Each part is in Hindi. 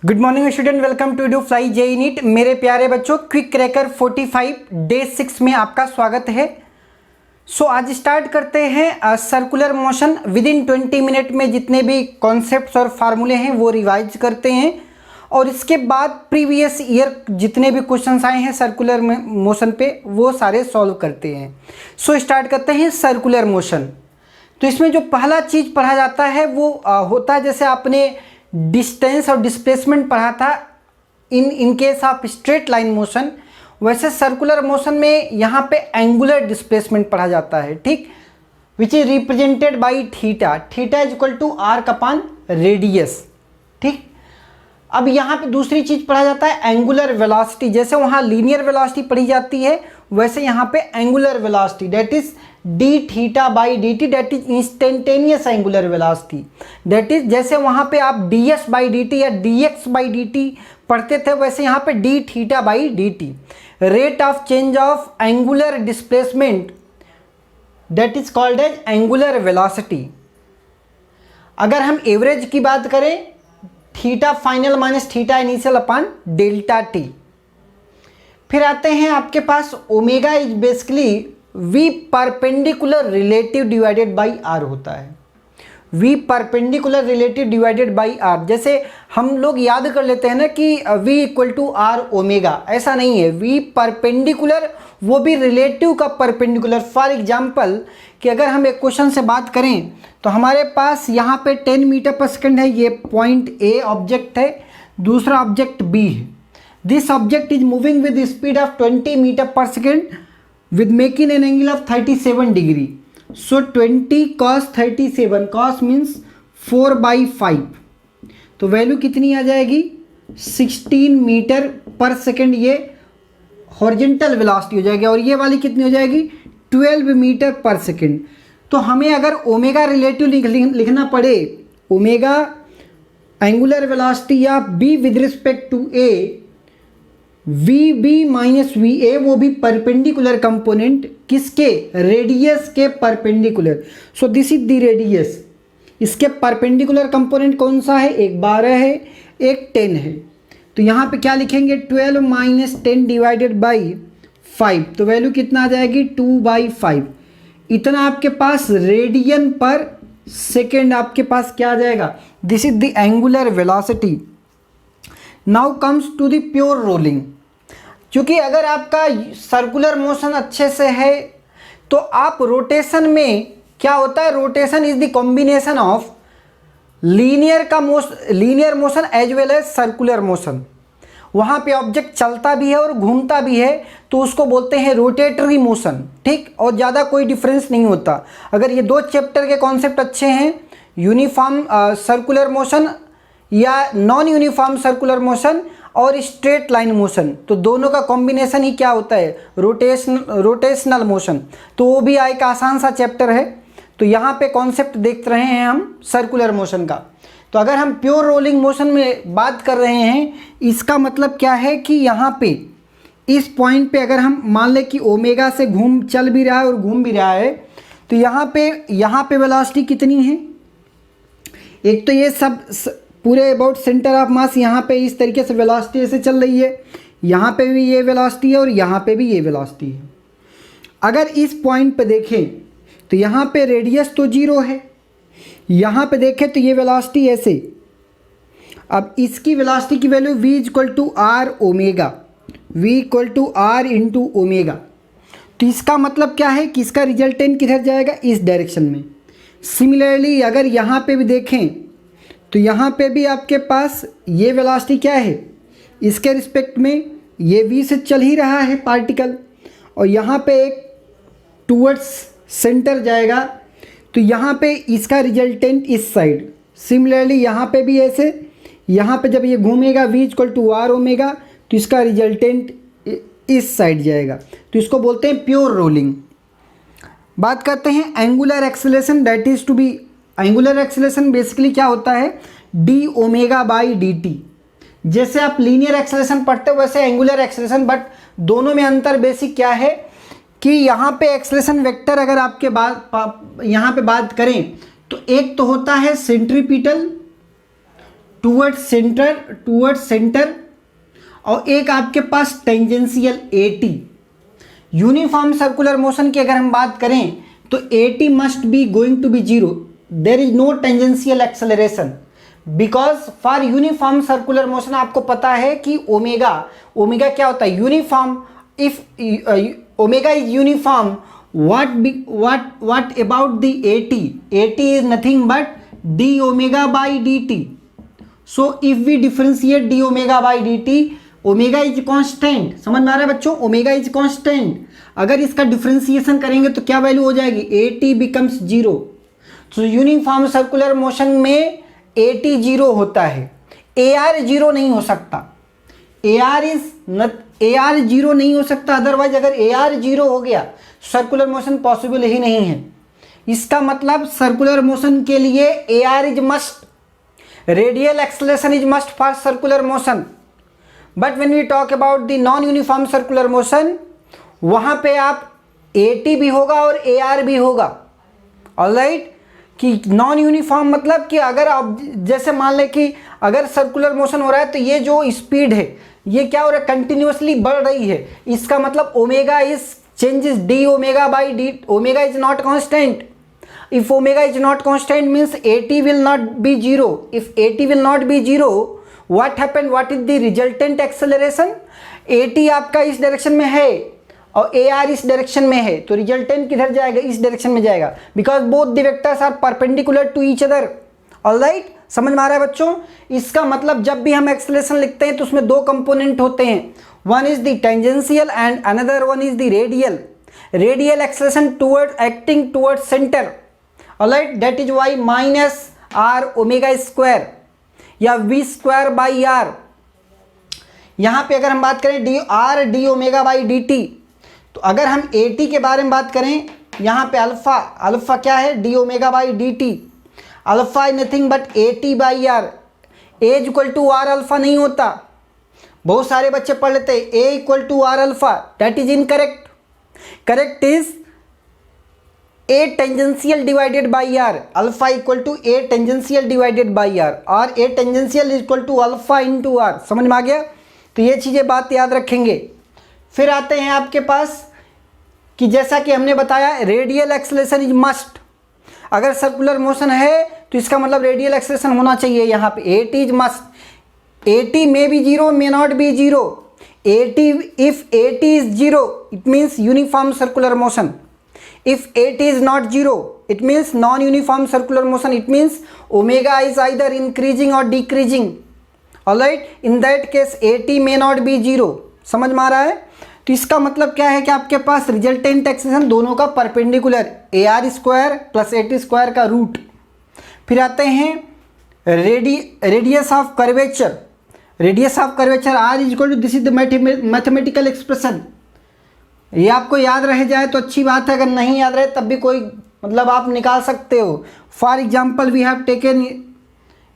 Good morning student, welcome to do fly JEE NEET. मेरे प्यारे बच्चों, क्विक क्रैकर 45 डे 6 में आपका स्वागत है। आज स्टार्ट करते हैं circular motion. With in 20 minute में जितने भी कॉन्सेप्ट्स और फार्मूले हैं वो रिवाइज करते हैं और इसके बाद प्रीवियस ईयर जितने भी क्वेश्चंस आए हैं सर्कुलर मोशन पे वो सारे सॉल्व करते हैं। स्टार्ट करते हैं सर्कुलर मोशन। तो इसमें जो पहला चीज़ पढ़ा जाता है वो होता है, जैसे आपने डिस्टेंस और डिस्प्लेसमेंट पढ़ा था in case of straight line motion, वैसे सर्कुलर मोशन में यहाँ पे एंगुलर डिस्प्लेसमेंट पढ़ा जाता है, ठीक, which is represented by theta. Theta is equal to arc upon radius, ठीक। अब यहाँ पे दूसरी चीज़ पढ़ा जाता है एंगुलर वेलोसिटी। जैसे वहाँ लीनियर वेलोसिटी पढ़ी जाती है वैसे यहाँ पे angular velocity, that is d theta by D t, that is instantaneous angular velocity. That is जैसे वहाँ पे आप d s by D t या d x by D t पढ़ते थे वैसे यहाँ पे d theta by D t. Rate of change of angular displacement that is called as angular velocity. अगर हम एवरेज की बात करें, theta final minus theta initial upon delta T. फिर आते हैं आपके पास omega is basically v perpendicular relative divided by r होता है। V perpendicular relative divided by r, जैसे हम लोग याद कर लेते हैं ना कि v equal to are omega, ऐसा नहीं है। वी परपेंडिकुलर वो भी रिलेटिव का परपेंडिकुलर। फॉर एग्जाम्पल कि अगर हम एक क्वेश्चन से बात करें तो हमारे पास यहाँ पे 10 मीटर पर सेकेंड है, ये पॉइंट ए ऑब्जेक्ट है, दूसरा ऑब्जेक्ट बी है। This object is moving with speed of 20 metre पर second with making an angle of 37 degree. So 20 cos 37, cos means 4 by 5, तो वैल्यू कितनी आ जाएगी 16 मीटर पर सेकेंड, ये हॉरिजेंटल वेलोसिटी हो जाएगी। और ये वाली कितनी हो जाएगी 12 मीटर पर सेकेंड। तो हमें अगर ओमेगा रिलेटिव लिखना पड़े, ओमेगा एंगुलर वेलोसिटी या B with respect to A, V B minus V A, वो भी परपेंडिकुलर कंपोनेंट किसके, रेडियस के perpendicular. So this is the radius. इसके परपेंडिकुलर कंपोनेंट कौन सा है, एक 12 है एक 10 है। तो यहाँ पे क्या लिखेंगे 12 माइनस 10 डिवाइडेड बाई 5, तो वैल्यू कितना आ जाएगी 2/5। इतना आपके पास रेडियन पर सेकेंड आपके पास क्या आ जाएगा, this is the angular velocity. Now comes to the pure rolling. क्योंकि अगर आपका सर्कुलर मोशन अच्छे से है तो आप रोटेशन में क्या होता है, rotation is the combination of linear motion as well as circular motion. वहाँ पे ऑब्जेक्ट चलता भी है और घूमता भी है तो उसको बोलते हैं रोटेटरी मोशन, ठीक। और ज़्यादा कोई डिफरेंस नहीं होता। अगर ये दो चैप्टर के कॉन्सेप्ट अच्छे हैं, यूनिफॉर्म सर्कुलर मोशन या नॉन यूनिफॉर्म सर्कुलर मोशन और स्ट्रेट लाइन मोशन, तो दोनों का कॉम्बिनेशन ही क्या होता है, रोटेशनल मोशन। तो वो भी एक आसान सा चैप्टर है। तो यहाँ पे कॉन्सेप्ट देख रहे हैं हम सर्कुलर मोशन का। तो अगर हम प्योर रोलिंग मोशन में बात कर रहे हैं, इसका मतलब क्या है कि यहाँ पे इस पॉइंट पे अगर हम मान लें कि ओमेगा से चल भी रहा है और घूम भी रहा है, तो यहाँ पे वेलोसिटी कितनी है, एक तो ये सब पूरे अबाउट सेंटर ऑफ मास यहाँ पे इस तरीके से वेलोसिटी ऐसे चल रही है, यहाँ पे भी ये वेलोसिटी है और यहाँ पे भी ये वेलोसिटी है। अगर इस पॉइंट पे देखें तो यहाँ पे रेडियस तो 0 है, यहाँ पे देखें तो ये वेलोसिटी ऐसे। अब इसकी वेलोसिटी की value v equal to are omega, v equal to are into omega. तो इसका मतलब क्या है कि इसका रिजल्टेंट किधर जाएगा, इस डायरेक्शन में। सिमिलरली अगर यहाँ पे भी देखें तो यहाँ पे भी आपके पास ये वेलोसिटी क्या है, इसके रिस्पेक्ट में ये v से चल ही रहा है पार्टिकल, और यहाँ पे एक टूवर्ड्स सेंटर जाएगा तो यहाँ पे इसका रिजल्टेंट इस साइड। सिमिलरली यहाँ पे भी ऐसे, यहाँ पे जब ये घूमेगा v equal to are omega तो इसका रिजल्टेंट इस साइड जाएगा। तो इसको बोलते हैं प्योर रोलिंग। बात करते हैं angular acceleration, that is to be, angular acceleration basically क्या होता है, D omega by D T. जैसे आप लीनियर एक्सेलरेशन पढ़ते हो वैसे एंगुलर एक्सेलरेशन, बट दोनों में अंतर बेसिक क्या है कि यहाँ पे एक्सेलरेशन वेक्टर अगर आपके यहाँ पे बात करें तो एक तो होता है सेंट्रीपिटल टूवर्ड सेंटर, और एक आपके पास tangential AT। Uniform circular motion की अगर हम बात करें तो AT must be going to be zero, there is no tangential acceleration, because for uniform circular motion आपको पता है कि ओमेगा क्या होता है, uniform. If omega is uniform, what about the AT is nothing but d omega by dt. so if we differentiate d omega by dt, omega is constant, समझ में आ रहा है बच्चों, ओमेगा इज कांस्टेंट। अगर इसका डिफरेंशिएशन करेंगे तो क्या वैल्यू हो जाएगी, AT बिकम्स जीरो। तो यूनिफॉर्म सर्कुलर मोशन में AT जीरो होता है, AR जीरो नहीं हो सकता, AR जीरो नहीं हो सकता। अदरवाइज अगर AR जीरो हो गया सर्कुलर मोशन पॉसिबल ही नहीं है। इसका मतलब सर्कुलर मोशन के लिए AR is must, radial acceleration is must for circular motion. But when we talk about the non uniform circular motion, वहां पे आप AT भी होगा और AR भी होगा। ऑलराइट, कि नॉन यूनिफॉर्म मतलब कि अगर आप जैसे मान लें कि अगर सर्कुलर मोशन हो रहा है तो ये जो स्पीड है ये क्या हो रहा है, कंटिन्यूसली बढ़ रही है। इसका मतलब omega is changes D omega by D, omega is not constant. if omega is not constant means AT will not be zero. if AT will not be zero, what happened, what is the resultant acceleration? AT आपका इस डायरेक्शन में है और AR इस डायरेक्शन में है, तो रिजल्टेंट किधर जाएगा, इस डायरेक्शन में जाएगा, because both the vectors are perpendicular to each other. Alright, समझ में आ रहा है बच्चों। इसका मतलब जब भी हम एक्सेलरेशन लिखते हैं तो उसमें दो कंपोनेंट होते हैं, one is the tangential and another one is the radial. Radial acceleration toward acting toward centre, alright, that is Y minus R omega square या वी स्क्वायर बाई आर। यहां पे अगर हम बात करें D R D omega by D T, तो अगर हम AT के बारे में बात करें, यहाँ पे अल्फा, अल्फा क्या है, D omega by D T. Alpha is nothing but AT by R. A equal to R alpha नहीं होता, बहुत सारे बच्चे पढ़ लेते हैं A equal to R alpha, that is incorrect. Correct is A tangential divided by R, alpha equal to A tangential divided by are, और A tangential equal to alpha into R. समझ में आ गया, तो ये चीज़ें बात याद रखेंगे। फिर आते हैं आपके पास कि जैसा कि हमने बताया रेडियल एक्सेलरेशन इज मस्ट। अगर सर्कुलर मोशन है तो इसका मतलब रेडियल एक्सेलरेशन होना चाहिए। यहाँ पे AT is must, AT may be zero may not be zero. If AT is zero it means uniform circular motion, if AT is not zero it means non uniform circular motion, it means omega is either increasing और decreasing. Alright, in that case AT may not be zero. समझ में आ रहा है, तो इसका मतलब क्या है कि आपके पास रिजल्टेंट एक्सेलरेशन दोनों का perpendicular AR square plus AT square का रूट। फिर आते हैं radius of curvature. Radius of curvature R is equal to, this is the mathematical expression. ये आपको याद रह जाए तो अच्छी बात है, अगर नहीं याद रहे तब भी कोई मतलब आप निकाल सकते हो। For example we have taken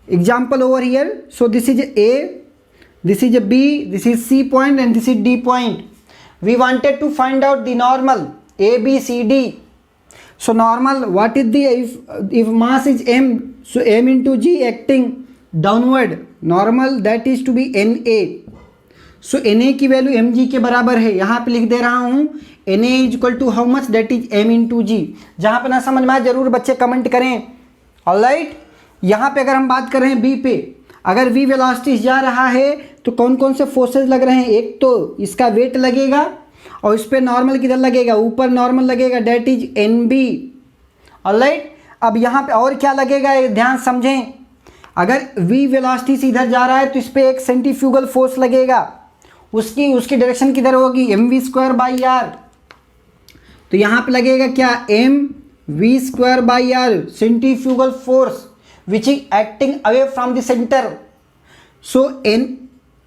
example over here, so this is A, this is a B, this is C point and this is D point. We wanted to find out the normal A, B, C, D. So normal, what is the, if mass is M, so M into G acting downward, normal that is to be NA. So NA की वैल्यू mg के बराबर है, यहाँ पे लिख दे रहा हूँ NA is equal to how much, that is M into G। जहाँ पे ना समझ में आए जरूर बच्चे कमेंट करें। ऑलराइट, यहाँ पे अगर हम बात कर रहे हैं B पे, अगर V वेलोसिटी जा रहा है तो कौन कौन से फोर्सेस लग रहे हैं, एक तो इसका वेट लगेगा और इस पर नॉर्मल किधर लगेगा, ऊपर नॉर्मल लगेगा, डेट इज NB। ऑलराइट, अब यहाँ पे और क्या लगेगा ध्यान समझें। अगर V वेलोसिटी से इधर जा रहा है तो इस पर एक सेंट्रीफ्यूगल फोर्स लगेगा, उसकी डायरेक्शन किधर होगी, mv स्क्वायर बाई आर। तो यहाँ पे लगेगा क्या, mv square by r centrifugal force which is acting away from the centre. So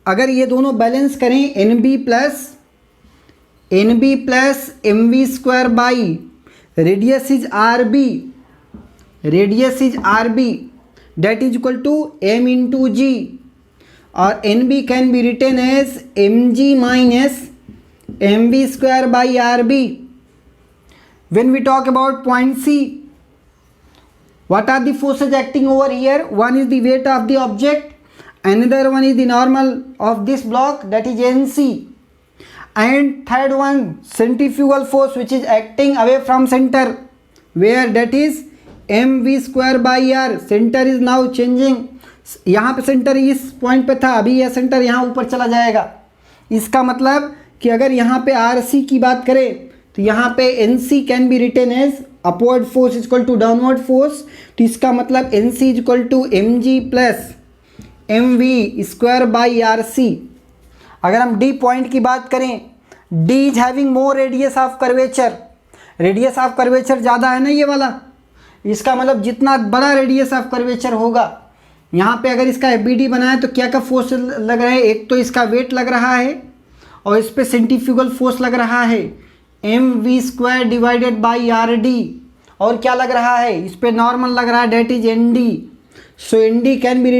अगर ये दोनों बैलेंस करें, NB plus mv square by radius is RB, that is equal to M into G, और NB can be written as mg minus mv square by RB। When we talk about point C, what are the forces acting over here? One is the weight of the object another one is the normal of this block, that is NC, and third one centrifugal force which is acting away from center, where that is mv square by r. center is now changing, यहाँ पे सेंटर इस पॉइंट पे था, अभी यह सेंटर यहाँ ऊपर चला जाएगा। इसका मतलब कि अगर यहाँ पे RC की बात करें तो यहाँ पे NC can be written as upward force is equal to downward force. तो इसका मतलब NC is equal to mg plus mv square by RC। अगर हम D पॉइंट की बात करें, D is having more radius of curvature, radius of curvature ज़्यादा है ना ये वाला, इसका मतलब जितना बड़ा रेडियस ऑफ कर्वेचर होगा, यहाँ पे अगर इसका FBD बनाए तो क्या का फोर्स लग रहा है, एक तो इसका वेट लग रहा है और इस पर सेंट्रीफ्यूगल फोर्स लग रहा है mv square divided by RD, और क्या लग रहा है, इस पर नॉर्मल लग रहा है, डेट इज ND। सो ND can be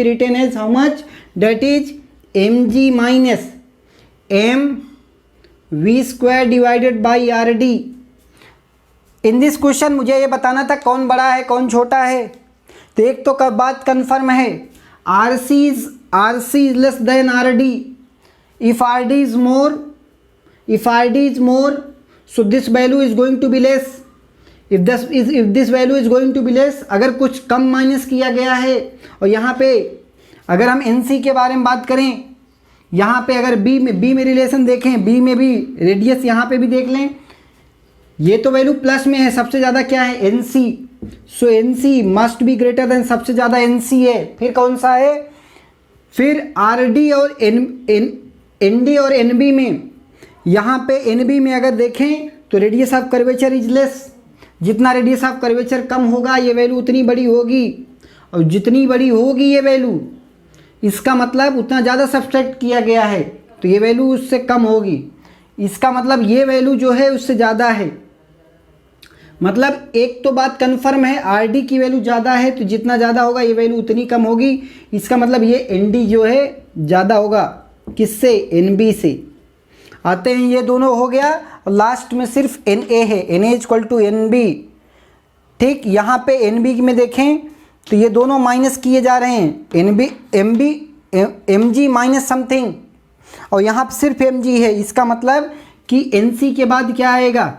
written as how much, that is mg minus mv square divided by RD। In this question मुझे ये बताना था कौन बड़ा है कौन छोटा है। तो एक तो कब बात कन्फर्म है, RC is less than RD। If RD is more, so this value is going to be less. if this value is going to be less, अगर कुछ कम माइनस किया गया है, और यहाँ पे अगर हम NC के बारे में बात करें, यहाँ पे अगर B में रिलेशन देखें, B में भी रेडियस यहाँ पे भी देख लें, ये तो वैल्यू प्लस में है, सबसे ज़्यादा क्या है NC। So NC must be greater then, सबसे ज़्यादा NC है। फिर कौन सा है, फिर RD और ND और NB में, यहाँ पे NB में अगर देखें तो radius of curvature is less, जितना रेडियस ऑफ कर्वेचर कम होगा ये वैल्यू उतनी बड़ी होगी, और जितनी बड़ी होगी ये वैल्यू, इसका मतलब उतना ज़्यादा सब्सट्रैक्ट किया गया है तो ये वैल्यू उससे कम होगी। इसका मतलब ये वैल्यू जो है उससे ज़्यादा है। मतलब एक तो बात कन्फर्म है, RD की वैल्यू ज़्यादा है तो जितना ज़्यादा होगा ये वैल्यू उतनी कम होगी। इसका मतलब ये ND जो है ज़्यादा होगा किससे, NB से। आते हैं, ये दोनों हो गया, और लास्ट में सिर्फ NA है, NA इक्वल टू NB। ठीक, यहाँ पे NB में देखें तो ये दोनों माइनस किए जा रहे हैं, mg माइनस समथिंग, और यहाँ पे सिर्फ mg है। इसका मतलब कि NC के बाद क्या आएगा,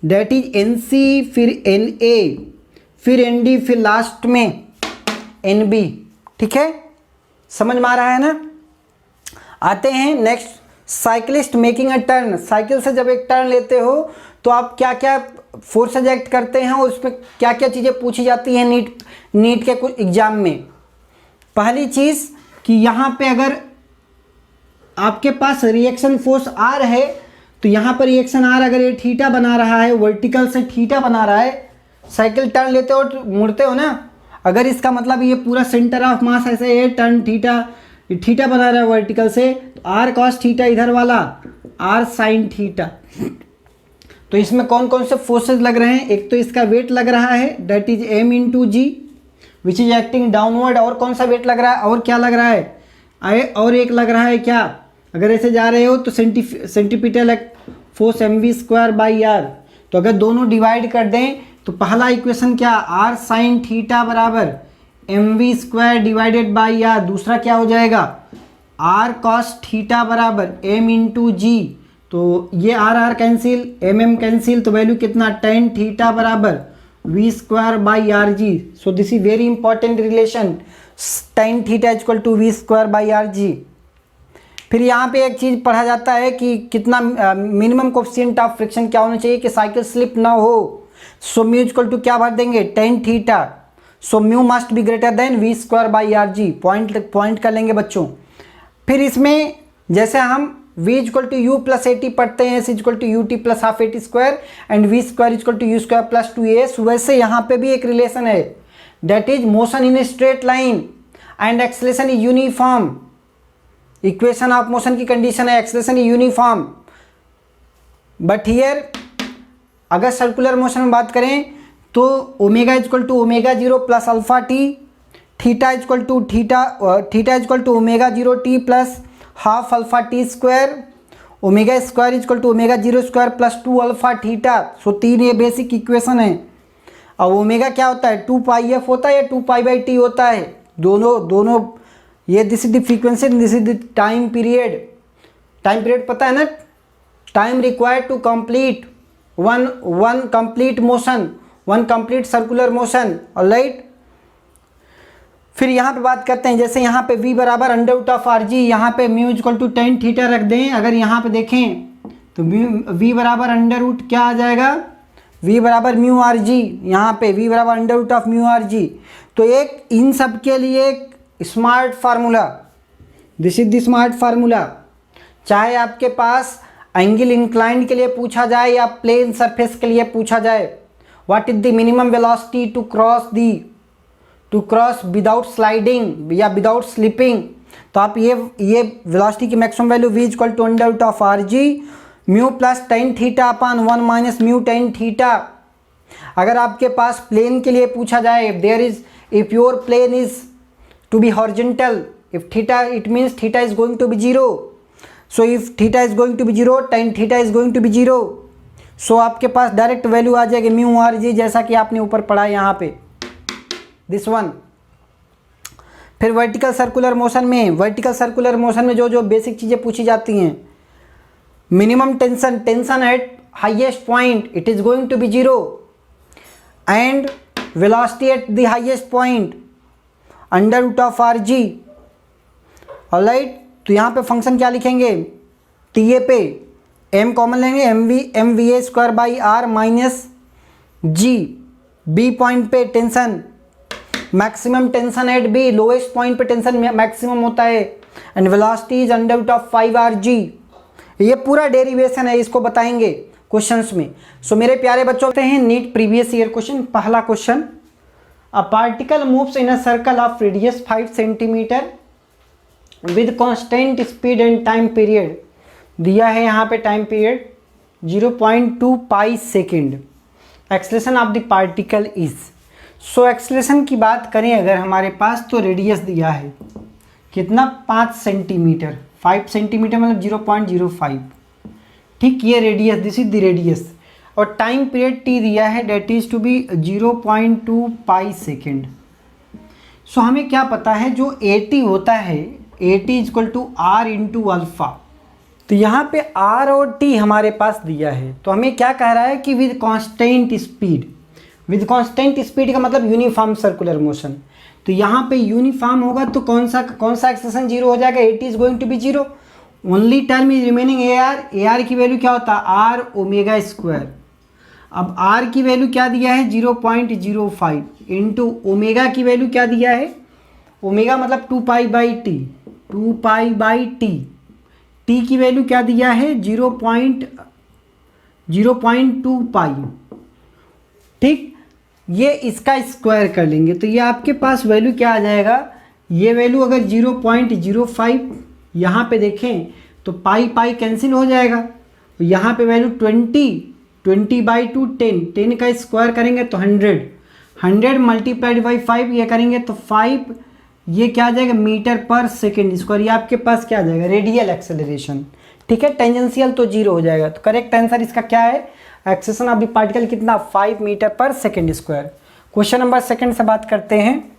डेट इज NC, फिर NA, फिर ND, फिर लास्ट में NB। ठीक है, समझ में आ रहा है ना। आते हैं next, cyclist making a turn. Cycle से जब एक टर्न लेते हो तो आप क्या क्या फोर्सेज एक्ट करते हैं और उसमें क्या क्या चीज़ें पूछी जाती हैं नीट के कुछ एग्जाम में। पहली चीज़ कि यहाँ पे अगर आपके पास रिएक्शन फोर्स R है तो यहाँ पर रिएक्शन R अगर ये थीटा बना रहा है, वर्टिकल से थीटा बना रहा है, साइकिल टर्न लेते हो तो मुड़ते हो ना, अगर इसका मतलब ये पूरा सेंटर ऑफ मास ऐसे है, टर्न थीटा बना रहा है वर्टिकल से, तो R cos थीटा इधर वाला, R sin थीटा। तो इसमें कौन कौन से फोर्सेस लग रहे हैं, एक तो इसका वेट लग रहा है, that is m into G which is acting downward, और कौन सा वेट लग रहा है, और क्या लग रहा है, और एक लग रहा है क्या, अगर ऐसे जा रहे हो तो centripetal force mv square by r। तो अगर दोनों डिवाइड कर दें तो पहला इक्वेशन क्या, R sin थीटा बराबर mv square divided by r। दूसरा क्या हो जाएगा, R cos थीटा बराबर m इंटू जी, तो ये R कैंसिल, mm कैंसिल, तो वैल्यू कितना, tan थीटा बराबर v square by R G. So this is very important relation, tan theta equal to v square by R G. फिर यहाँ पे एक चीज़ पढ़ा जाता है कि कितना मिनिमम कोफिशिएंट ऑफ फ्रिक्शन क्या होना चाहिए कि साइकिल स्लिप ना हो। सो म्यू इक्वल टू क्या भर देंगे, tan theta. So mu must be greater than v square by R G. Point कर लेंगे बच्चों। फिर इसमें जैसे हम v equal to U plus A T पढ़ते हैं, s equal to U T plus half A T square and v square equal to U square plus 2as, वैसे यहाँ पे भी एक रिलेशन है, that is motion in a straight line and acceleration is uniform. Equation of motion की कंडीशन है acceleration is uniform, but here अगर सर्कुलर मोशन में बात करें तो omega equal to omega zero plus alpha t, theta equal to omega zero t plus half alpha t square, omega square equal to omega zero square plus 2 alpha theta. So 3 ये बेसिक इक्वेशन है। अब ओमेगा क्या होता है, 2 पाई एफ होता है या 2 पाई बाई टी होता है, दोनों ये this is the frequency, this is the time period. Time period पता है ना, time required to complete one complete motion, one complete circular motion. Alright, फिर यहाँ पे बात करते हैं, जैसे यहाँ पे v बराबर under root of are G, यहाँ पे mu equal to tan theta रख दें। अगर यहाँ पे देखें तो v बराबर अंडर रूट क्या आ जाएगा, v बराबर म्यू आर जी, यहाँ पे v बराबर under root of mu R G. तो एक इन सब के लिए एक smart formula, this is the smart formula. चाहे आपके पास एंगल इंक्लाइंड के लिए पूछा जाए या प्लेन सरफेस के लिए पूछा जाए, what is the minimum velocity to cross without sliding या विदाउट स्लिपिंग, तो आप ये वेलोसिटी की maximum value v equal to under root of are G mu plus tan theta upon 1 minus mu tan theta. अगर आपके पास प्लेन के लिए पूछा जाए, if your plane is to be horizontal, if theta it means theta is going to be zero, so if theta is going to be zero then theta is going to be zero, so आपके पास डायरेक्ट वैल्यू आ जाएगी म्यू आर जी, जैसा कि आपने ऊपर पढ़ा है यहाँ पे दिस वन। फिर वर्टिकल सर्कुलर मोशन में जो बेसिक चीज़ें पूछी जाती हैं, minimum tension at highest point it is going to be zero and velocity at the highest point under root of are g. Alright, तो यहाँ पे फंक्शन क्या लिखेंगे, टी ए पे एम कॉमन लेंगे, m v a square by r minus g. B point पे tension, maximum tension at b, lowest point पे टेंशन मैक्सिमम होता है, and velocity is under root of 5 R G. ये पूरा डेरिवेशन है, इसको बताएंगे क्वेश्चंस में। सो मेरे प्यारे बच्चों हैं नीट प्रीवियस ईयर क्वेश्चन। पहला question, a particle moves in a circle of radius 5 centimetre with constant speed and time period. दिया है यहाँ पे time period 0.2 pi second. Acceleration of the particle is, so acceleration की बात करें अगर हमारे पास, तो रेडियस दिया है कितना, 5 सेंटीमीटर, 5 सेंटीमीटर मतलब 0.05, ठीक, ये radius, this is the radius. और टाइम पीरियड टी दिया है that is to be 0.2 pi second. So हमें क्या पता है, जो AT होता है, AT is equal to R into alpha. तो यहाँ पे R और T हमारे पास दिया है, तो हमें क्या कह रहा है कि with constant speed, with constant speed का मतलब यूनिफॉर्म सर्कुलर मोशन। तो यहाँ पे यूनिफॉर्म होगा तो कौन सा एक्सेलरेशन जीरो हो जाएगा, AT is going to be zero, only term is remaining AR की वैल्यू क्या होता है, R ओमेगा स्क्वायर। अब R की वैल्यू क्या दिया है 0.05 इंटू ओमेगा की वैल्यू क्या दिया है, ओमेगा मतलब 2 pi by t, 2 pi by T. T की वैल्यू क्या दिया है 0.2 पाई, ठीक, ये इसका स्क्वायर कर लेंगे तो ये आपके पास वैल्यू क्या आ जाएगा, ये वैल्यू अगर 0.05 यहाँ पे देखें तो पाई पाई कैंसिल हो जाएगा, यहाँ पे वैल्यू 20 बाई 2 10 का स्क्वायर करेंगे तो 100 मल्टीप्लाइड बाई 5 ये करेंगे तो 5, ये क्या आ जाएगा मीटर पर सेकेंड स्क्वायर। ये आपके पास क्या आ जाएगा रेडियल एक्सेलरेशन, ठीक है, टेंजेंशियल तो जीरो हो जाएगा। तो करेक्ट आंसर इसका क्या है, एक्सेलरेशन ऑफ द पार्टिकल कितना 5 मीटर पर second square. Question number second से बात करते हैं,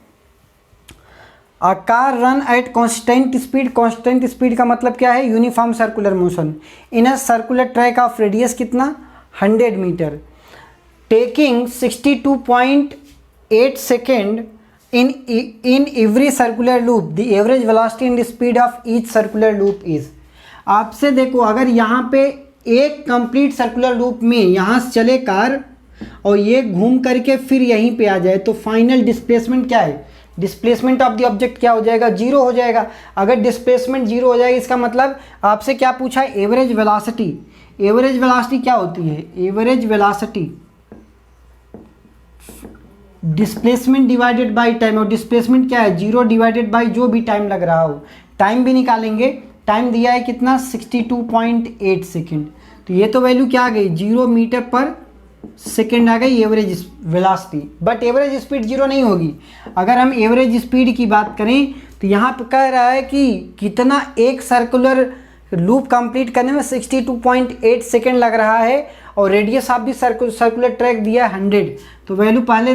a car run at constant speed, constant speed का मतलब क्या है, uniform circular motion in a circular track of radius कितना 100 metre, taking 62.8 second in every circular loop, the average velocity and speed of each circular loop is। आपसे देखो अगर यहाँ पे एक कंप्लीट सर्कुलर लूप में यहाँ से चले कार और ये घूम करके फिर यहीं पे आ जाए तो फाइनल डिस्प्लेसमेंट क्या है, डिस्प्लेसमेंट ऑफ द ऑब्जेक्ट क्या हो जाएगा, जीरो हो जाएगा। अगर डिस्प्लेसमेंट जीरो हो जाएगा इसका मतलब आपसे क्या पूछा है, एवरेज वेलोसिटी। एवरेज वेलोसिटी क्या होती है, average velocity displacement divided by time, और डिस्प्लेसमेंट क्या है जीरो डिवाइडेड बाय जो भी टाइम लग रहा हो। टाइम भी निकालेंगे, टाइम दिया है कितना 62.8 सेकेंड, तो ये तो वैल्यू क्या आ गई 0 मीटर पर सेकेंड आ गई average velocity. But average speed zero नहीं होगी। अगर हम एवरेज स्पीड की बात करें तो यहाँ पर कह रहा है कि कितना एक सर्कुलर लूप कंप्लीट करने में 62.8 सेकेंड लग रहा है और radius of the circular track दिया है 100। तो वैल्यू पहले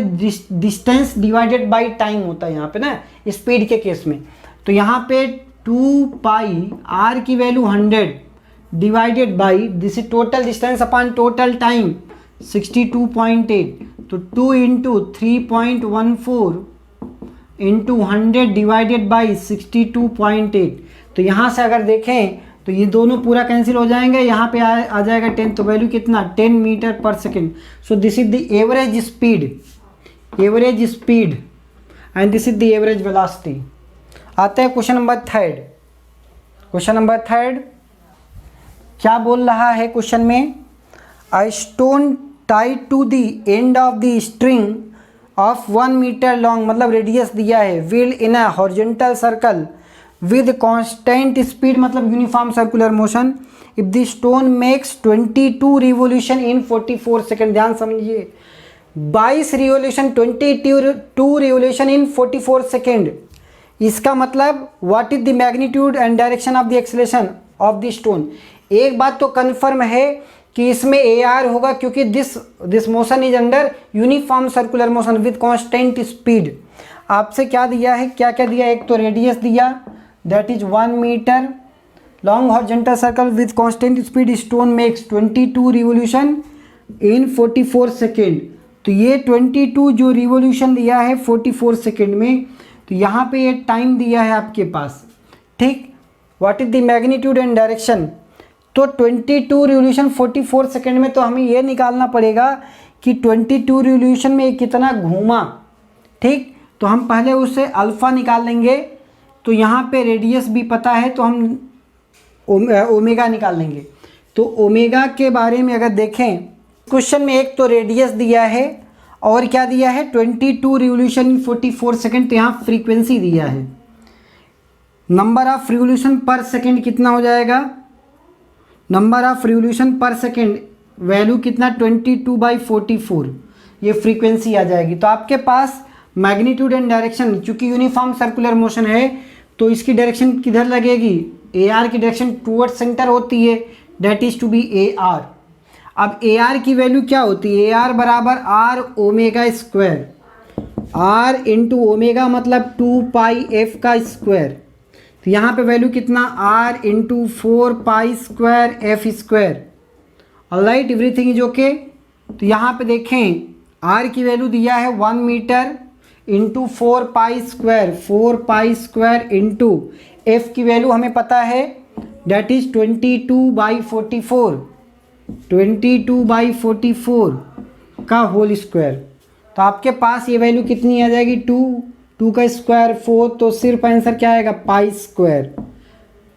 डिस्टेंस डिवाइडेड बाय टाइम होता है यहाँ पे ना, स्पीड के केस में। तो यहाँ पे 2 पाई आर की value 100 divided by this is total distance upon total time 62.8। तो 2 इंटू 3.14 इंटू 100 डिवाइडेड बाई 62.8। तो यहाँ से अगर देखें तो ये दोनों पूरा कैंसिल हो जाएंगे, यहाँ पे आ जाएगा 10। तो वैल्यू कितना 10 मीटर पर second. So this is the average speed and this is the average velocity. आते हैं क्वेश्चन नंबर थर्ड। क्या बोल रहा है क्वेश्चन में, a stone tied to the end of the string of 1 metre long, मतलब रेडियस दिया है, whirled in a horizontal circle with constant speed, मतलब uniform circular motion, if the stone makes 22 revolution in 44 second. ध्यान समझिए, 22 रिवोल्यूशन 22 रिवोल्यूशन इन 44 सेकेंड। इसका मतलब what is the magnitude and direction of the acceleration of the stone. एक बात तो कन्फर्म है कि इसमें AR होगा, क्योंकि this motion is under uniform circular motion with constant speed. आपसे क्या दिया है, क्या क्या दिया, एक तो रेडियस दिया that is 1 metre long horizontal circle with constant speed, stone makes 22 revolution in 44 second. तो ये 22 जो रिवोल्यूशन दिया है 44 सेकेंड में, तो यहाँ पे ये टाइम दिया है आपके पास, ठीक। What is the magnitude and direction, तो 22 रिवोल्यूशन 44 सेकेंड में, तो हमें ये निकालना पड़ेगा कि 22 रिवोल्यूशन में ये कितना घूमा, ठीक। तो हम पहले उससे अल्फ़ा निकाल लेंगे। तो यहाँ पे रेडियस भी पता है तो हम ओमेगा निकाल लेंगे। तो ओमेगा के बारे में अगर देखें क्वेश्चन में, एक तो रेडियस दिया है और क्या दिया है 22 रिवोल्यूशन इन 44 सेकेंड। तो यहाँ फ्रीक्वेंसी दिया है, number of revolution per second कितना हो जाएगा, number of revolution per second value कितना 22/44, ये फ्रीक्वेंसी आ जाएगी। तो आपके पास मैग्नीट्यूड एंड डायरेक्शन, चूंकि यूनिफॉर्म सर्कुलर मोशन है तो इसकी डायरेक्शन किधर लगेगी, AR की डायरेक्शन टूवर्ड सेंटर होती है, that is to be AR। अब AR की वैल्यू क्या होती है, AR बराबर R omega square, R into omega मतलब 2 पाई F का स्क्वायर। तो यहाँ पे वैल्यू कितना R into 4 pi square F square. Alright, everything is okay. तो यहाँ पे देखें R की वैल्यू दिया है 1 metre into 4 pi square into F की वैल्यू हमें पता है डेट इज 22/44, 22/44 का होल स्क्वायर। तो आपके पास ये वैल्यू कितनी आ जाएगी 2 का स्क्वायर 4, तो सिर्फ आंसर क्या आएगा pi square,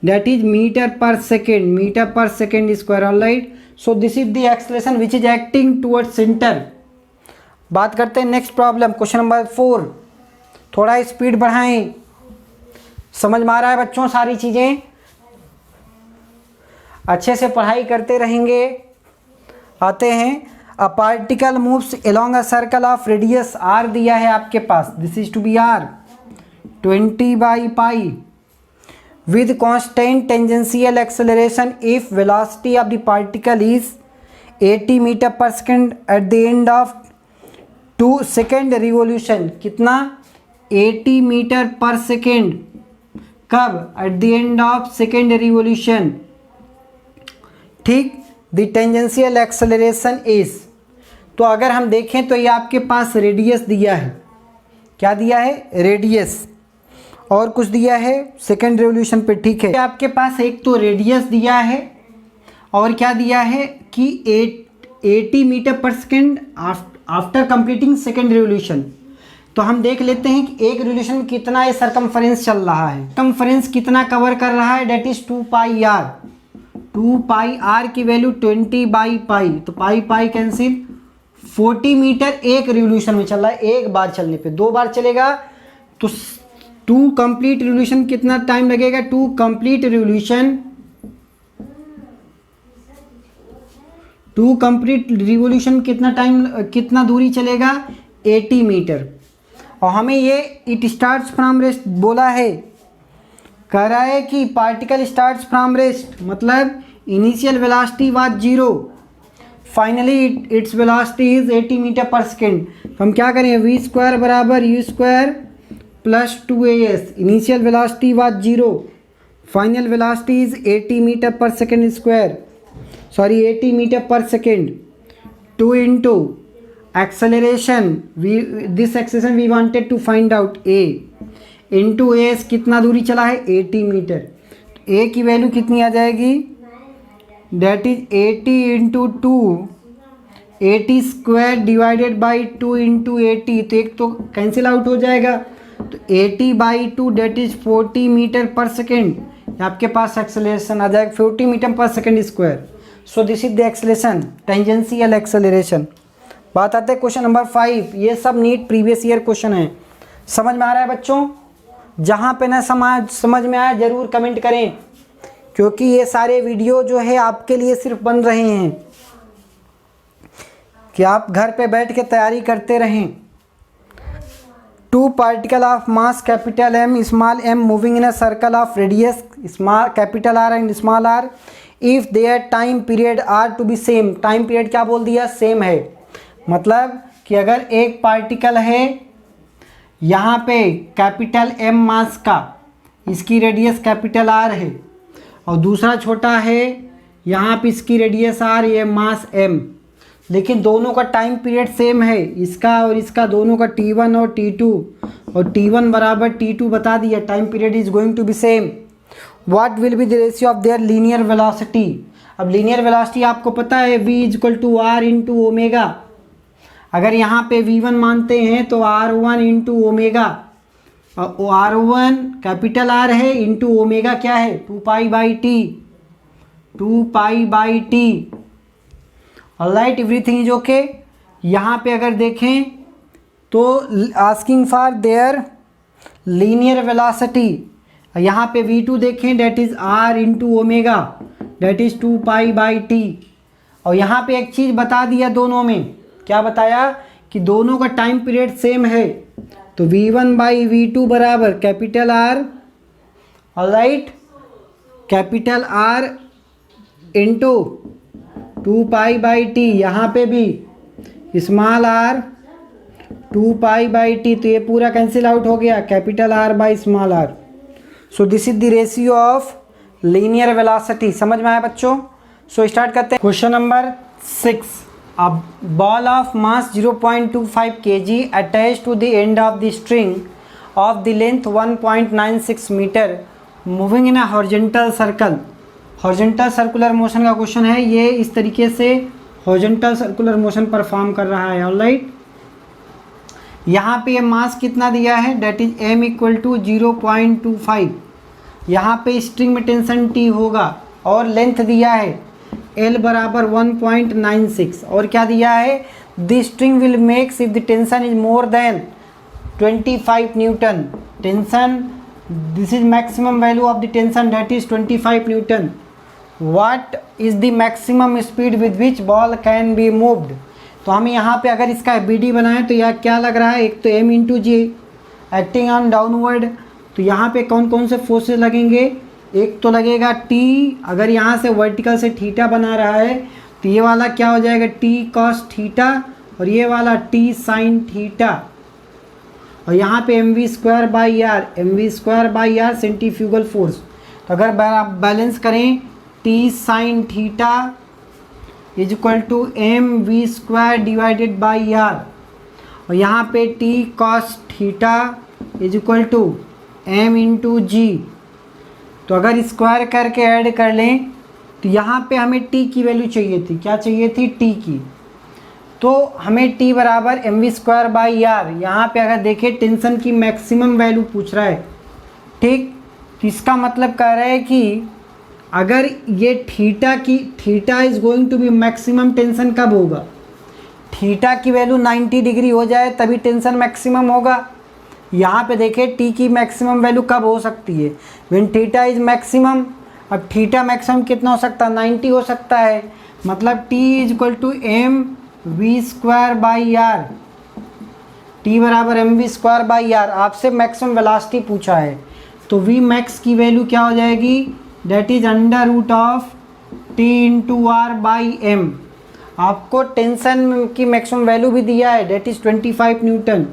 that is metre पर second square. Alright, so this is the acceleration which is acting towards centre. बात करते हैं नेक्स्ट प्रॉब्लम, क्वेश्चन नंबर 4। थोड़ा स्पीड बढ़ाएं, समझ में आ रहा है बच्चों, सारी चीज़ें अच्छे से पढ़ाई करते रहेंगे। आते हैं, a particle moves along a circle of radius R दिया है आपके पास, this is to be R 20/पाई with constant tangential acceleration if velocity of the particle is 80 meter per second at the end of 2 second revolution। कितना 80 मीटर पर सेकेंड, कब, at the end of second revolution, ठीक। द टेंजेंशियल एक्सेलरेशन इज, तो अगर हम देखें तो ये आपके पास रेडियस दिया है, क्या दिया है रेडियस, और कुछ दिया है सेकेंड रिवोल्यूशन पे, ठीक है। आपके पास एक तो रेडियस दिया है और क्या दिया है कि 80 मीटर पर second after completing second revolution. तो हम देख लेते हैं कि एक रिवोल्यूशन में कितना ये सरकमफ्रेंस चल रहा है, सरकमफ्रेंस कितना कवर कर रहा है, that is 2 pi R। 2 pi R की वैल्यू 20/पाई, तो पाई कैंसिल, 40 मीटर एक रिवोल्यूशन में चल रहा है, एक बार चलने पे, 2 बार चलेगा तो 2 कंप्लीट रिवोल्यूशन कितना टाइम लगेगा, 2 कंप्लीट रिवोल्यूशन कितना टाइम, कितना दूरी चलेगा 80 मीटर। और हमें ये इट स्टार्ट्स फ्रॉम रेस्ट बोला है कह रहा है कि पार्टिकल स्टार्ट्स फ्रॉम रेस्ट, मतलब initial velocity was 0, finally its velocity is 80 metre पर सेकेंड। तो हम क्या करें, वी स्क्वायर बराबर u square plus 2as, initial velocity was 0, final velocity is 80 metre पर सेकेंड स्क्वायर, सॉरी 80 मीटर पर second, 2 into acceleration, this acceleration we wanted to find out a into s, कितना दूरी चला है 80 मीटर। a की वैल्यू कितनी आ जाएगी, that is 80 into 2, 80 square divided by 2 into 80, तो एक तो कैंसिल आउट हो जाएगा, तो 80 बाई 2 डेट इज 40 मीटर पर सेकेंड। आपके पास एक्सेलरेशन आ जाएगा 40 मीटर पर second square. So this is the acceleration, tangential acceleration. बात आते हैं क्वेश्चन नंबर 5। ये सब नीट प्रीवियस ईयर क्वेश्चन है। समझ में आ रहा है बच्चों? जहाँ पे ना समझ में आया ज़रूर कमेंट करें, क्योंकि ये सारे वीडियो जो है आपके लिए सिर्फ बन रहे हैं कि आप घर पे बैठ के तैयारी करते रहें। 2 particle of mass capital M small m moving in a circle of radius small capital R and small r if their time period are to be same. Time period क्या बोल दिया, सेम है। मतलब कि अगर एक पार्टिकल है यहाँ पे कैपिटल M मास का, इसकी रेडियस कैपिटल R है, और दूसरा छोटा है यहाँ पे इसकी रेडियस R, ये मास M, लेकिन दोनों का टाइम पीरियड सेम है, इसका और इसका दोनों का T1 और T2, और T1 बराबर T2 बता दिया, time period is going to be same. What will be the ratio of their linear velocity. अब लीनियर वेलोसिटी आपको पता है v equal to are into omega. अगर यहाँ पे v1 मानते हैं तो r1 इंटू ओमेगा, और r1 कैपिटल R है इंटू ओमेगा क्या है 2 pi by t, 2 pi by t. Alright, everything is okay. यहाँ पे अगर देखें तो asking for their linear velocity, यहाँ पे v2 देखें that is r into omega that is 2 pi by t. और यहाँ पे एक चीज़ बता दिया दोनों में, क्या बताया कि दोनों का टाइम पीरियड सेम है, तो v1 बाई v2 बराबर capital R, alright, capital R into 2 pi by T, यहाँ पे भी small r 2 pi by T, तो ये पूरा कैंसिल आउट हो गया, capital R by small r। So this is the ratio of linear velocity. समझ में आया बच्चों? सो स्टार्ट करते हैं question number 6। A ball of mass 0.25 kg attached to the end of the string of the length 1.96 meter moving in a horizontal circle। Horizontal circular motion का क्वेश्चन है। ये इस तरीके से हॉरिजॉन्टल सर्कुलर मोशन परफॉर्म कर रहा है। ऑलराइट, यहाँ पे ये मास कितना दिया है, that is m equal to 0.25। यहाँ पे स्ट्रिंग में टेंशन T होगा, और लेंथ दिया है L बराबर 1.96, और क्या दिया है, the string will makes if the tension is more than 25 newton. Tension, this is maximum value of the tension that is 25 newton. What is the maximum speed with which ball can be moved. तो हम यहाँ पे अगर इसका BD बनाएं तो यह क्या लग रहा है, एक तो m into g acting on downward, तो यहाँ पे कौन कौन से फोर्सेस लगेंगे, एक तो लगेगा T, अगर यहाँ से वर्टिकल से थीटा बना रहा है तो ये वाला क्या हो जाएगा T cos थीटा, और ये वाला T sin थीटा, और यहाँ पे mv square by r centrifugal force. तो अगर बैलेंस करें T sin theta is equal to mv square divided by are, और यहाँ पे T cos theta is equal to m into जी। तो अगर स्क्वायर करके ऐड कर लें तो यहाँ पे हमें t की वैल्यू चाहिए थी, क्या चाहिए थी, t की। तो हमें t बराबर mv स्क्वायर बाई आर, यहाँ पे अगर देखें टेंशन की मैक्सिमम वैल्यू पूछ रहा है, ठीक। तो इसका मतलब कह रहा है कि अगर ये theta is going to be maximum, tension कब होगा, थीटा की वैल्यू 90 डिग्री हो जाए तभी टेंशन मैक्सिमम होगा। यहाँ पे देखें टी की मैक्सिमम वैल्यू कब हो सकती है, व्हेन थीटा इज मैक्सिमम। अब थीटा मैक्सिमम कितना हो सकता है, 90 हो सकता है, मतलब t is equal to m v square by r, t बराबर m v square by r. आपसे मैक्सिमम वेलोसिटी पूछा है, तो वी मैक्स की वैल्यू क्या हो जाएगी, that is under root of t into r by m. आपको टेंशन की मैक्सिमम वैल्यू भी दिया है, that is 25 newton.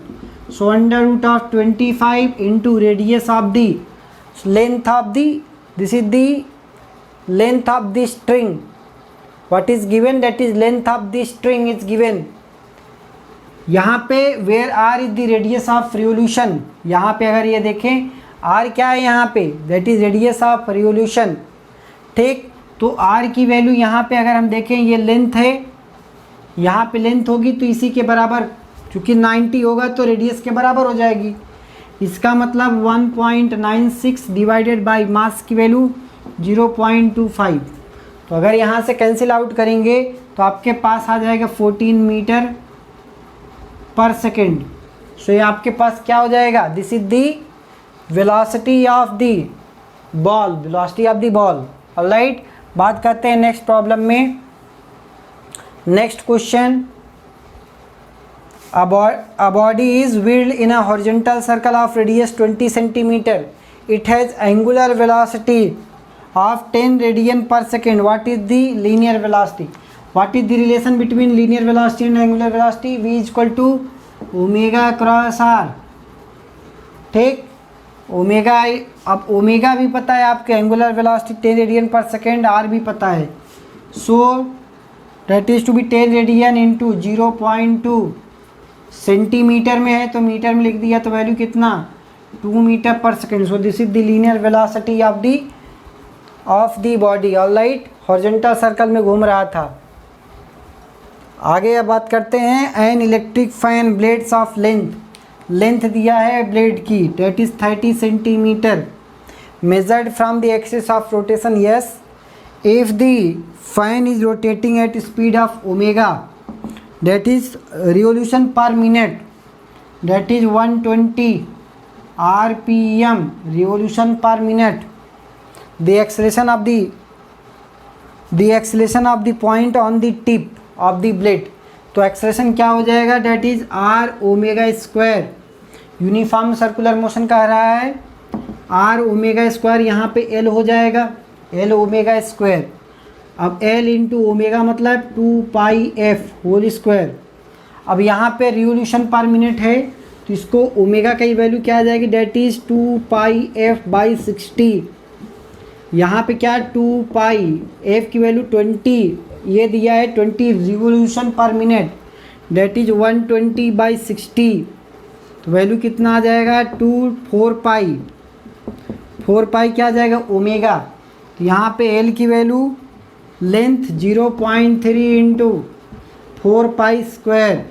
So under root of 25 into radius of the length of the, this is the length of the string, what is given, that is length of the string is given। यहाँ पे where r is the radius of revolution, यहाँ पे अगर ये देखें r क्या है यहाँ पे, that is radius of revolution। ठीक, तो r की वैल्यू यहाँ पे अगर हम देखें, ये लेंथ है, यहाँ पे लेंथ होगी तो इसी के बराबर, चूँकि 90 होगा तो रेडियस के बराबर हो जाएगी। इसका मतलब 1.96 डिवाइडेड बाई मास की वैल्यू 0.25। तो अगर यहाँ से कैंसिल आउट करेंगे तो आपके पास आ जाएगा 14 मीटर पर सेकेंड। सो ये आपके पास क्या हो जाएगा, this is the velocity of the ball, velocity of the ball. Alright, बात करते हैं नेक्स्ट प्रॉब्लम में। Next question, a body is whirled in a horizontal circle of radius 20 centimeter. It has angular velocity of 10 radian per second. What is the linear velocity? What is the relation between linear velocity and angular velocity? V is equal to omega cross r। ठीक, ओमेगा, अब ओमेगा भी पता है आपके, एंगुलर वेलोसिटी 10 रेडियन पर सेकेंड, आर भी पता है। So that is to be 10 radian into 0.2 centimetre में है तो मीटर में लिख दिया, तो वैल्यू कितना, 2 मीटर पर second. So this is the linear velocity of the body. Alright, horizontal circle में घूम रहा था। आगे अब बात करते हैं, an electric fan blades of length दिया है ब्लेड की, that is 30 centimetre, measured from the axis of rotation. Yes, if the fan is rotating at speed of omega, that is revolution per minute, that is 120 rpm revolution per minute, the acceleration of the point on the tip of the blade, तो एक्सेलरेशन क्या हो जाएगा, that is r omega square. Uniform circular motion कह रहा है, r ओमेगा स्क्वायर यहाँ पे l हो जाएगा, l ओमेगा स्क्वायर। अब L इंटू ओमेगा मतलब 2 पाई एफ होल स्क्वायर। अब यहाँ पे रिवोल्यूशन पर मिनट है तो इसको ओमेगा की वैल्यू क्या आ जाएगी, that is 2 pi F by 60। यहाँ पे क्या 2 पाई एफ की वैल्यू 20, ये दिया है 20 revolution per minute, that is 120 by 60। तो वैल्यू कितना आ जाएगा, 4 पाई क्या आ जाएगा, ओमेगा। तो यहाँ पे L की value length 0.3 into 4 pi square,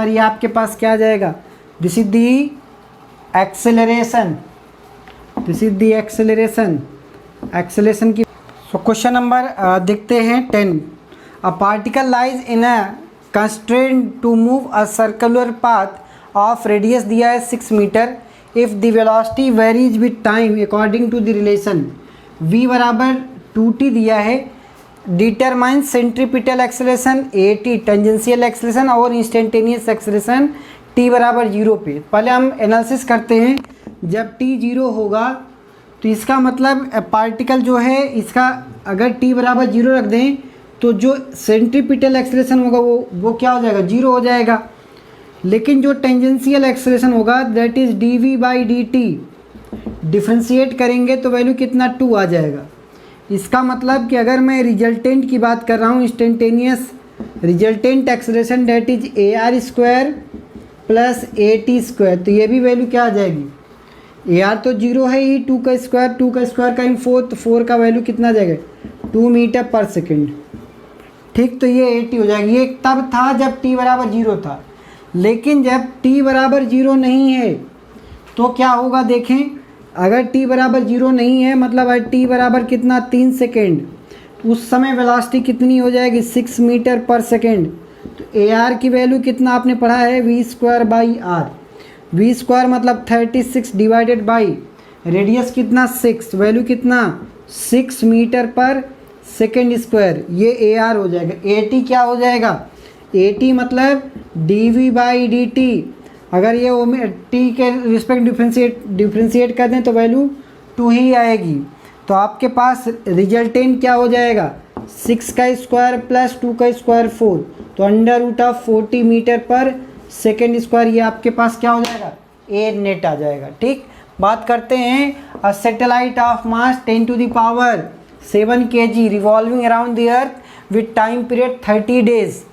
ये आपके पास क्या आ जाएगा, this is the acceleration, acceleration की। सो क्वेश्चन नंबर देखते हैं 10। A particle lies in a constraint to move a circular path of radius दिया है 6 metre, if the velocity varies with time according to the relation v बराबर 2t दिया है, determine centripetal acceleration at, tangential acceleration और इंस्टेंटेनियस एक्सेलरेशन t बराबर 0 पे। पहले हम एनालिसिस करते हैं, जब t 0 होगा तो इसका मतलब पार्टिकल जो है इसका अगर t बराबर 0 रख दें तो जो सेंट्रीपिटल एक्सेलरेशन होगा वो क्या हो जाएगा, 0 हो जाएगा। लेकिन जो टेंजेंशियल एक्सेलरेशन होगा that is dv by dt, differentiate करेंगे तो वैल्यू कितना 2 आ जाएगा। इसका मतलब कि अगर मैं रिजल्टेंट की बात कर रहा हूँ, instantaneous resultant acceleration that is AR square plus AT square, तो ये भी वैल्यू क्या आ जाएगी, AR तो 0 है ही, 2 का स्क्वायर कहीं 4, तो 4 का वैल्यू कितना आ जाएगा, 2 मीटर पर सेकेंड। ठीक, तो ये AT हो जाएगी। ये तब था जब t बराबर 0 था, लेकिन जब t बराबर 0 नहीं है तो क्या होगा देखें, अगर t बराबर 0 नहीं है मतलब t बराबर कितना 3 सेकेंड, उस समय वेलोसिटी कितनी हो जाएगी 6 मीटर पर सेकेंड। तो AR की वैल्यू कितना आपने पढ़ा है, v square by r, v square मतलब 36 डिवाइडेड बाई रेडियस कितना 6, वैल्यू कितना 6 मीटर पर सेकेंड स्क्वायर, ये AR हो जाएगा। AT क्या हो जाएगा, AT मतलब dv बाई dt, अगर ये टी के रिस्पेक्ट डिफ्रेंशिएट कर दें तो वैल्यू 2 ही आएगी। तो आपके पास रिजल्टेंट क्या हो जाएगा, 6 का स्क्वायर प्लस 2 का स्क्वायर 4, तो √40 मीटर पर सेकेंड स्क्वायर, ये आपके पास क्या हो जाएगा, ए नेट आ जाएगा। ठीक, बात करते हैं a satellite of mass 10⁻7 kg revolving around the earth with time period 30 days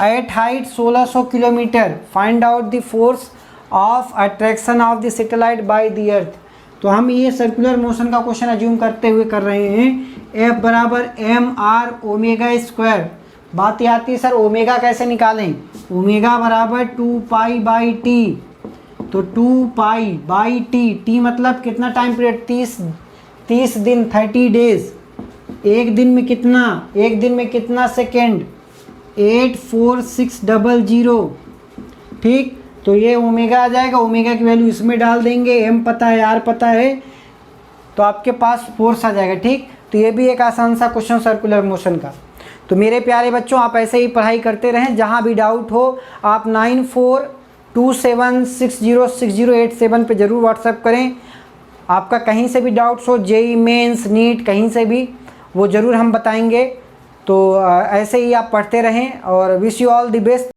at height 1600 kilometre, find out the force of attraction of the satellite by the earth. तो हम ये सर्कुलर मोशन का क्वेश्चन अज्यूम करते हुए कर रहे हैं। F बराबर mr⍵²। बात ये आती है सर ओमेगा कैसे निकालें, ओमेगा बराबर 2π/t, तो 2π/t, t मतलब कितना टाइम पीरियड, 30 दिन 30 डेज। एक दिन में कितना सेकेंड, 84600। ठीक, तो ये ओमेगा आ जाएगा, ओमेगा की वैल्यू इसमें डाल देंगे, m पता है, r पता है, तो आपके पास फोर्स आ जाएगा। ठीक, तो ये भी एक आसान सा क्वेश्चन सर्कुलर मोशन का। तो मेरे प्यारे बच्चों आप ऐसे ही पढ़ाई करते रहें, जहाँ भी डाउट हो आप 9427606087 पे ज़रूर व्हाट्सएप करें। आपका कहीं से भी डाउट्स हो, जेई मेंस, नीट, कहीं से भी, वो ज़रूर हम बताएंगे। तो ऐसे ही आप पढ़ते रहें और wish you all the best.